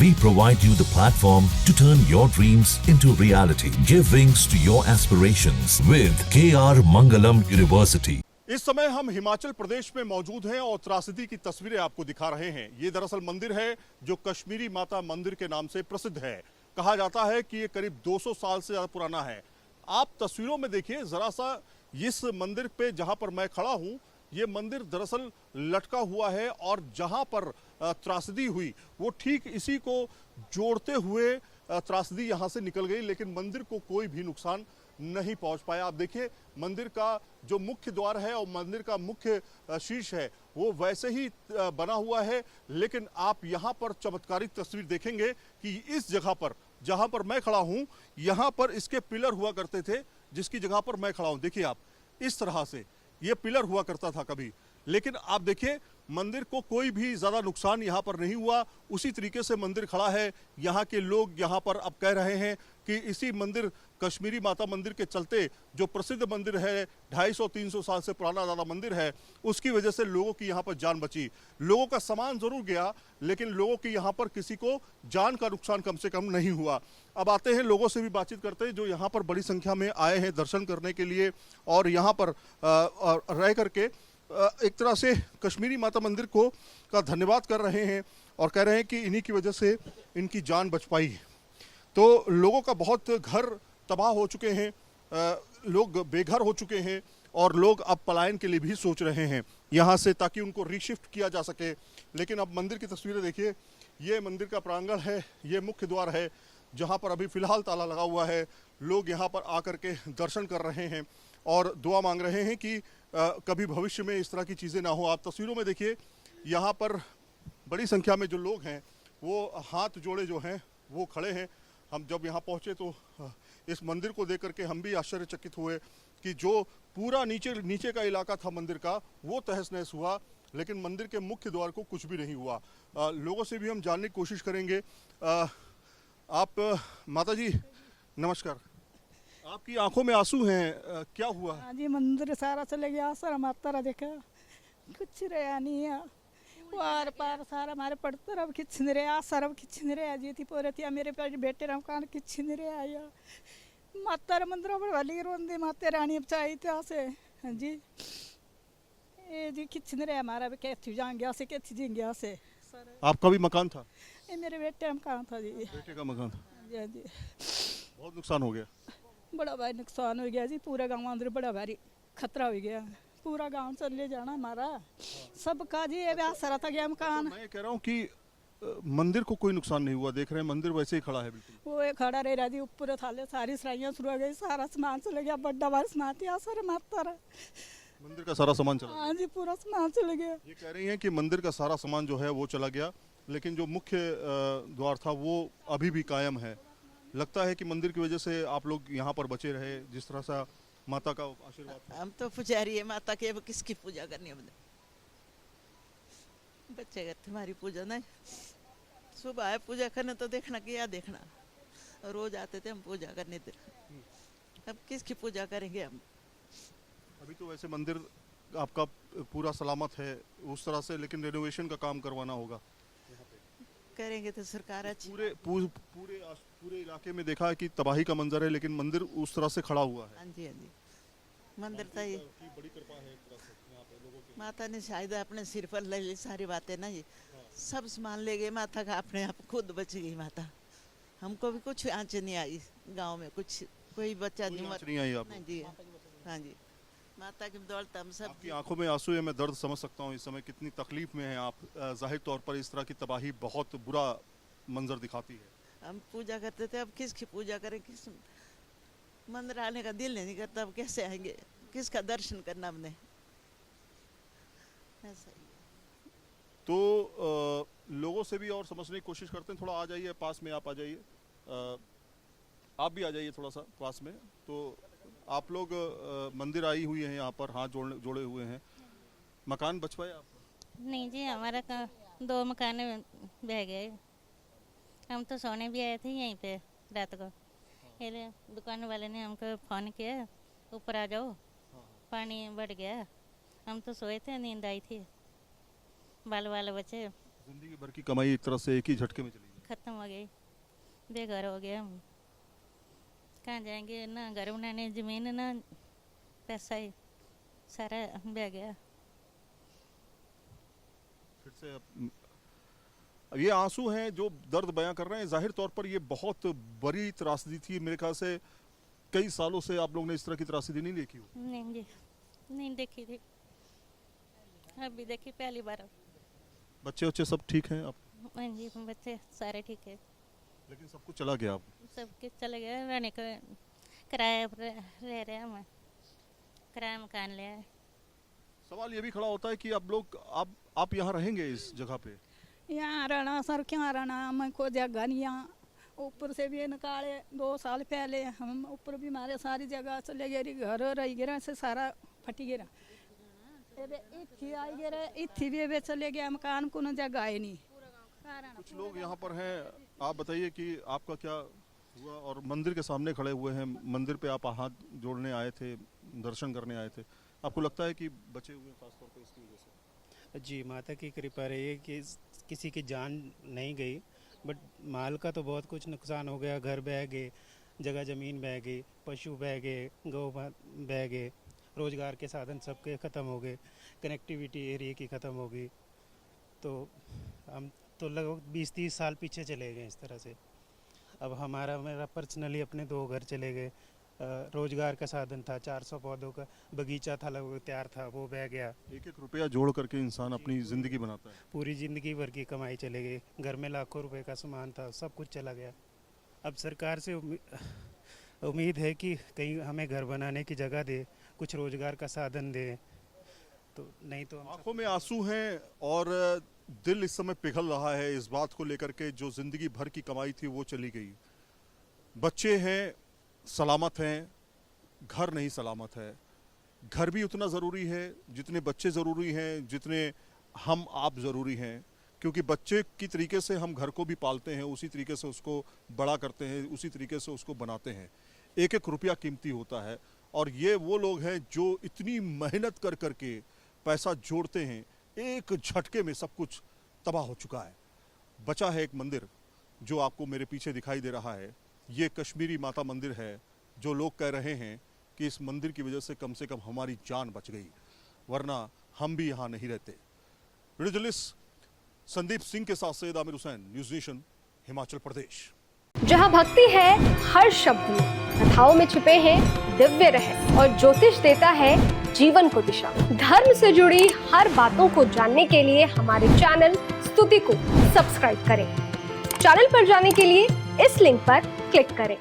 We provide you the platform to turn your dreams into reality. Give wings to your aspirations with KR Mangalam University. इस समय हम हिमाचल प्रदेश में मौजूद हैं और त्रासदी की तस्वीरें आपको दिखा रहे हैं। ये दरअसल मंदिर है जो कश्मीरी माता मंदिर के नाम से प्रसिद्ध है। कहा जाता है कि ये करीब 200 साल से ज्यादा पुराना है। आप तस्वीरों में देखिए जरा सा, इस मंदिर पे जहां पर मैं खड़ा हूं, ये मंदिर दरअसल लटका हुआ है और जहां पर त्रासदी हुई वो ठीक इसी को जोड़ते हुए त्रासदी यहां से निकल गई, लेकिन मंदिर को कोई भी नुकसान नहीं पहुंच पाया। आप देखिए मंदिर का जो मुख्य द्वार है और मंदिर का मुख्य शीर्ष है वो वैसे ही बना हुआ है, लेकिन आप यहां पर चमत्कारिक तस्वीर देखेंगे कि इस जगह पर जहां पर मैं खड़ा हूं, यहां पर इसके पिलर हुआ करते थे। जिसकी जगह पर मैं खड़ा हूं, देखिए आप, इस तरह से ये पिलर हुआ करता था कभी, लेकिन आप देखिए मंदिर को कोई भी ज्यादा नुकसान यहाँ पर नहीं हुआ। उसी तरीके से मंदिर खड़ा है। यहाँ के लोग यहाँ पर अब कह रहे हैं कि इसी मंदिर, कश्मीरी माता मंदिर के चलते, जो प्रसिद्ध मंदिर है, 250-300 साल से पुराना ज़्यादा मंदिर है, उसकी वजह से लोगों की यहाँ पर जान बची। लोगों का सामान जरूर गया, लेकिन लोगों की यहाँ पर किसी को जान का नुकसान कम से कम नहीं हुआ। अब आते हैं, लोगों से भी बातचीत करते हैं जो यहाँ पर बड़ी संख्या में आए हैं दर्शन करने के लिए और यहाँ पर रह करके एक तरह से कश्मीरी माता मंदिर को का धन्यवाद कर रहे हैं और कह रहे हैं कि इन्हीं की वजह से इनकी जान बच पाई। तो लोगों का बहुत घर तबाह हो चुके हैं, लोग बेघर हो चुके हैं और लोग अब पलायन के लिए भी सोच रहे हैं यहाँ से, ताकि उनको रीशिफ्ट किया जा सके। लेकिन अब मंदिर की तस्वीरें देखिए, ये मंदिर का प्रांगण है, ये मुख्य द्वार है जहाँ पर अभी फिलहाल ताला लगा हुआ है। लोग यहाँ पर आकर के दर्शन कर रहे हैं और दुआ मांग रहे हैं कि कभी भविष्य में इस तरह की चीज़ें ना हो। आप तस्वीरों में देखिए, यहाँ पर बड़ी संख्या में जो लोग हैं वो हाथ जोड़े जो हैं वो खड़े हैं। हम जब यहाँ पहुँचे तो इस मंदिर को देख करके हम भी आश्चर्यचकित हुए कि जो पूरा नीचे का इलाका था मंदिर का वो तहस नहस हुआ, लेकिन मंदिर के मुख्य द्वार को कुछ भी नहीं हुआ। लोगों से भी हम जानने की कोशिश करेंगे। आप माता जी नमस्कार, आपकी आंखों में आंसू हैं, क्या हुआ? हाँ जी, मंदिर सारा चले गया, सर हमारा देखा कुछ रहा नहीं है। वार पार सारा हमारे पड़ते रब किच नहीं रहा, सरब किच नहीं रहा जी थी पोरे थी मेरे पास बेटे रम कान किच नहीं रहा या माता रे मंदिर पर वाली रोंदे माते रानी अब चाहिए था से। हाँ जी, ये जी किच नहीं रहा हमारा भी, कैथी जान गया से कैथी जी गया से। आपका भी मकान था? ये मेरे बेटे हम कहाँ था जी, बेटे का मकान था। जी जी, बहुत नुकसान हो गया? बड़ा भारी नुकसान हो गया जी, पूरा गांव अंदर बड़ा भारी खतरा हो गया, पूरा गांव चले जाना हमारा सबका जी। ये आसरा था गया मकान। मैं कह रहा हूँ कि मंदिर को कोई नुकसान नहीं हुआ, देख रहे हैं मंदिर वैसे ही खड़ा है बिल्कुल। वो खड़ा रह रहा जी, ऊपर थाले सारी सराइयाँ शुरू हो गई, सारा सामान चले गया, बड़ा भारी सामान थी आसरा माता रहा, मंदिर का सारा सामान चला? हाँ जी, पूरा सामान चले गया। ये कह रही हैं कि मंदिर का सारा सामान जो है वो चला गया, लेकिन जो मुख्य द्वार था वो अभी भी कायम है। लगता है कि मंदिर की वजह से आप लोग यहाँ पर बचे रहे, जिस तरह से माता का आशीर्वाद था। हम तो पुजारी है माता के, किसकी पूजा करनी है? बच्चे करते हमारी पूजा नहीं, सुबह आए पूजा करने तो देखना कि या देखना, रोज आते थे हम पूजा करने थे, अब किसकी पूजा करेंगे हम? अभी तो वैसे मंदिर आपका पूरा सलामत है उस तरह से, लेकिन रेनोवेशन का काम करवाना होगा। करेंगे तो सरकार अच्छी। पूरे इलाके में देखा है कि तबाही का मंजर है, लेकिन मंदिर उस तरह से खड़ा हुआ है। हाँ जी, हाँ जी, मंदिर था ये, बड़ी कृपा है एक तरह से यहाँ पे लोगों की। माता ने शायद अपने सिर पर ले ली सारी बातें ना, ये सब सामान ले गए माता का, अपने आप खुद बच गई माता। हमको भी कुछ आँच नहीं आई गाँव में, कुछ कोई बच्चा नहीं आई आपको? नहीं जी, हाँ जी, माता की बदौलत हम सब। आपकी आंखों में आंसू है, मैं दर्द समझ सकता हूँ इस समय कितनी तकलीफ में हैं आप। जाहिर तौर पर इस तरह की तबाही बहुत बुरा मंजर दिखाती है। हम पूजा करते थे, अब किसकी पूजा करें? किस मंदिर आने का दिल नहीं करता, अब कैसे आएंगे? किसका दर्शन करना हमने? ऐसा ही है। तो लोगों से भी और समझने की कोशिश करते हैं। थोड़ा आ जाइए पास में, आप आ जाइए, आप भी आ जाइए थोड़ा सा पास में। तो आप लोग मंदिर आई हुई हैं यहाँ पर, हाथ जोड़े हुए हैं। मकान बच पाए आपका? नहीं जी, हमारा 2 मकान बह गए। हम तो सोने भी आए थे यहीं पे रात को, फिर दुकान वाले ने हमको फ़ोन किया ऊपर आ जाओ, पानी बढ़ गया। हम तो सोए थे, नींद आई थी, बाल बचे। जिंदगी भर की कमाई एक तरह से एक ही झटके में चली गई। ख़त्म हो गई, बेघर हो गए हम। कहाँ जाएंगे, ना घर बनाने ज़मीन, ना पैसा, ही सारा बह गया। फिर से अब ये आंसू हैं जो दर्द बयां कर रहे हैं। जाहिर तौर पर ये बहुत बड़ी त्रासदी थी। मेरे ख्याल से कई सालों से आप लोग ने इस तरह की त्रासदी नहीं देखी हो। नहीं जी, नहीं देखी थी, अभी देखी पहली बार। बच्चे बच्चे सब ठीक हैं आप? हाँ जी, बच्चे सारे ठीक है। लेकिन सब कुछ चला गया अब। सब कुछ चले गए, रहने का किराया पर रह रहे हैं हम, किराया मकान लिया है। सवाल ये भी खड़ा होता है कि आप यहाँ रहेंगे इस जगह पे? यहाँ रहना सर, क्या रहना, हमको जगह नहीं। यहाँ ऊपर से भी निकाले 2 साल पहले, हम ऊपर भी हमारे सारी जगह चले गए, घर रही गिरा से सारा फटी गिरा। इत्थी आई गिरा, इत्थी भी चले गया, मकान को जगह है नहीं। कुछ लोग यहाँ पर हैं, आप बताइए कि आपका क्या हुआ। और मंदिर के सामने खड़े हुए हैं, मंदिर पे आप हाथ जोड़ने आए थे, दर्शन करने आए थे, आपको लगता है कि बचे हुए खासतौर पे इसकी वजह से? जी, माता की कृपा रही है कि किसी की जान नहीं गई, बट माल का तो बहुत कुछ नुकसान हो गया। घर बह गए, जगह ज़मीन बह गई, पशु बह गए, गौ बह गए, रोज़गार के साधन सबके ख़त्म हो गए, कनेक्टिविटी एरिया की ख़त्म हो गई। तो हम तो लगभग 20-30 साल पीछे चले गए इस तरह से। अब मेरा पर्सनली अपने 2 घर चले गए। रोज़गार का साधन था, 400 पौधों का बगीचा था, लगभग तैयार था, वो बह गया। एक एक रुपया जोड़ करके इंसान अपनी ज़िंदगी बनाता है। पूरी ज़िंदगी भर की कमाई चले गई, घर में लाखों रुपए का सामान था, सब कुछ चला गया। अब सरकार से उम्मीद है कि कहीं हमें घर बनाने की जगह दे, कुछ रोज़गार का साधन दे, तो नहीं तो आंखों में आंसू हैं और दिल इस समय पिघल रहा है इस बात को लेकर के, जो जिंदगी भर की कमाई थी वो चली गई। बच्चे हैं सलामत हैं, घर नहीं सलामत है। घर भी उतना ज़रूरी है जितने बच्चे ज़रूरी हैं, जितने हम आप ज़रूरी हैं, क्योंकि बच्चे की तरीके से हम घर को भी पालते हैं, उसी तरीके से उसको बड़ा करते हैं, उसी तरीके से उसको बनाते हैं। एक एक रुपया कीमती होता है और ये वो लोग हैं जो इतनी मेहनत कर करके पैसा जोड़ते हैं, एक झटके में सब कुछ तबाह हो चुका है। बचा है एक मंदिर जो आपको मेरे पीछे दिखाई दे रहा है। ये कश्मीरी माता मंदिर है, जो लोग कह रहे हैं कि इस मंदिर की वजह से कम हमारी जान बच गई, वरना हम भी यहाँ नहीं रहते। वीडियो जर्नलिस्ट संदीप सिंह के साथ सैयद आमिर हुसैन, न्यूज़ नेशन, हिमाचल प्रदेश। जहाँ भक्ति है हर शब्द में, कथाओं में छुपे हैं दिव्य रहस्य और ज्योतिष देता है जीवन को दिशा। धर्म से जुड़ी हर बातों को जानने के लिए हमारे चैनल स्तुति को सब्सक्राइब करें। चैनल पर जाने के लिए इस लिंक पर क्लिक करें।